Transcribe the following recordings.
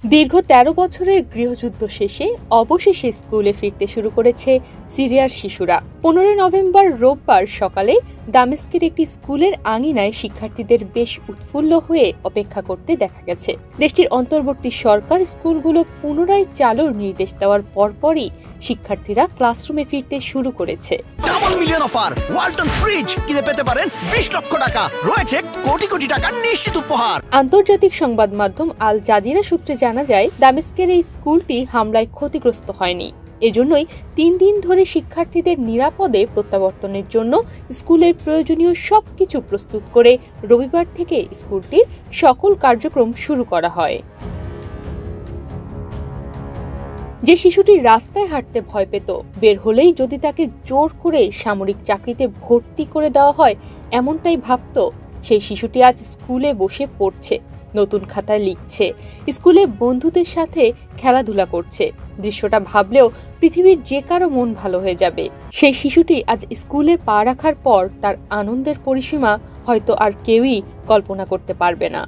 দীর্ঘ ১৩ বছরের গৃহযুদ্ধ শেষে অবশেষে স্কুলে ফিরতে শুরু করেছে সিরিয়ার শিশুরা। ১৫ নভেম্বর রোববার সকালে দামেস্কের একটি স্কুলের আঙিনায় শিক্ষার্থীদের বেশ উৎফুল্ল হয়ে অপেক্ষা করতে দেখা গেছে। দেশটির অন্তর্বর্তী সরকার স্কুলগুলো পুনরায় চালুর নির্দেশ দেওয়ার পরপরই শিক্ষার্থীরা ক্লাসরুমে ফিরতে শুরু করেছে। Double million offer, Walton fridge কিনে পেতে পারেন ২০ লক্ষ টাকা, রয়েছে কোটি কোটি টাকার নিশ্চিত উপহার। আন্তর্জাতিক সংবাদ মাধ্যম আল জাজিরা সূত্রে জানা যায়, দামেস্কের এই স্কুলটি হামলায় ক্ষতিগ্রস্ত হয়নি। এজন্যই ৩ দিন ধরে শিক্ষার্থীদের নিরাপদে প্রত্যাবর্তনের জন্য স্কুলের প্রয়োজনীয় সবকিছু প্রস্তুত করে রবিবার থেকে স্কুলটির সকল কার্যক্রম শুরু করা হয়। যে শিশুটি রাস্তায় হাঁটতে ভয় পেত, বের হলেই যদি তাকে জোর করে সামরিক চাকরিতে ভর্তি করে দেওয়া হয় এমনটাই ভাবত, সেই শিশুটি আজ স্কুলে বসে পড়ছে, নতুন খাতায় লিখছে, স্কুলে বন্ধুদের সাথে খেলাধুলা করছে। দৃশ্যটা ভাবলেও পৃথিবীর যে কারো মন ভালো হয়ে যাবে। সেই শিশুটি আজ স্কুলে পা রাখার পর তার আনন্দের পরিসীমা হয়তো আর কেউই কল্পনা করতে পারবে না।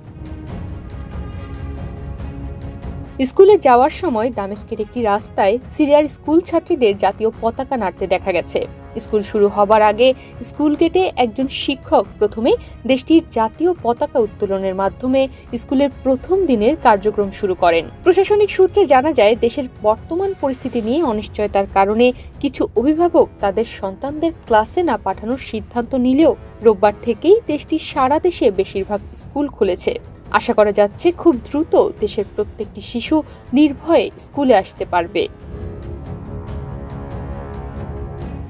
স্কুলে যাওয়ার সময় দামেস্কের একটি রাস্তায় সিরিয়ার স্কুল ছাত্রীদের জাতীয় পতাকা নাড়তে দেখা গেছে। স্কুল শুরু হবার আগে স্কুল গেটে একজন শিক্ষক প্রথমে দেশটির জাতীয় পতাকা উত্তোলনের মাধ্যমে স্কুলের প্রথম দিনের কার্যক্রম শুরু করেন। প্রশাসনিক সূত্রে জানা যায়, দেশের বর্তমান পরিস্থিতি নিয়ে অনিশ্চয়তার কারণে কিছু অভিভাবক তাদের সন্তানদের ক্লাসে না পাঠানোর সিদ্ধান্ত নিলেও রোববার থেকেই দেশটির সারা দেশে বেশিরভাগ স্কুল খুলেছে। আশা করা যাচ্ছে খুব দ্রুত দেশের প্রত্যেকটি শিশু নির্ভয়ে স্কুলে আসতে পারবে।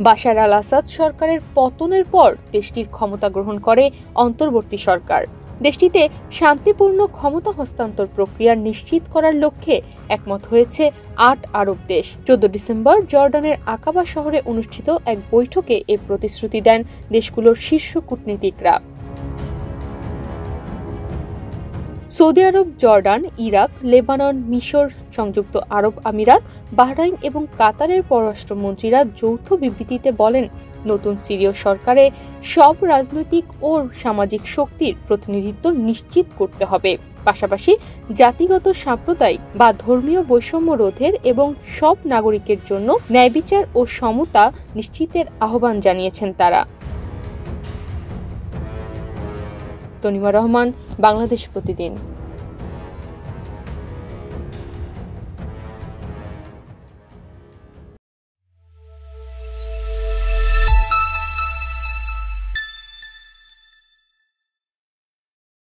বাশার আল আসাদ সরকারের পতনের পর দেশটির ক্ষমতা গ্রহণ করে অন্তর্বর্তী সরকার। দেশটিতে শান্তিপূর্ণ ক্ষমতা হস্তান্তর প্রক্রিয়া নিশ্চিত করার লক্ষ্যে একমত হয়েছে ৮ আরব দেশ। ১৪ ডিসেম্বর জর্ডানের আকাবা শহরে অনুষ্ঠিত এক বৈঠকে এ প্রতিশ্রুতি দেন দেশগুলোর শীর্ষ কূটনীতিকরা। সৌদি আরব, জর্ডান, ইরাক, লেবানন, মিশর, সংযুক্ত আরব আমিরাত, বাহরাইন এবং কাতারের পররাষ্ট্রমন্ত্রীরা যৌথ বিবৃতিতে বলেন, নতুন সিরীয় সরকারে সব রাজনৈতিক ও সামাজিক শক্তির প্রতিনিধিত্ব নিশ্চিত করতে হবে। পাশাপাশি জাতিগত, সাম্প্রদায়িক বা ধর্মীয় বৈষম্য রোধের এবং সব নাগরিকের জন্য ন্যায়বিচার ও সমতা নিশ্চিতের আহ্বান জানিয়েছেন তারা। তনিমা রহমান, বাংলাদেশ প্রতিদিন।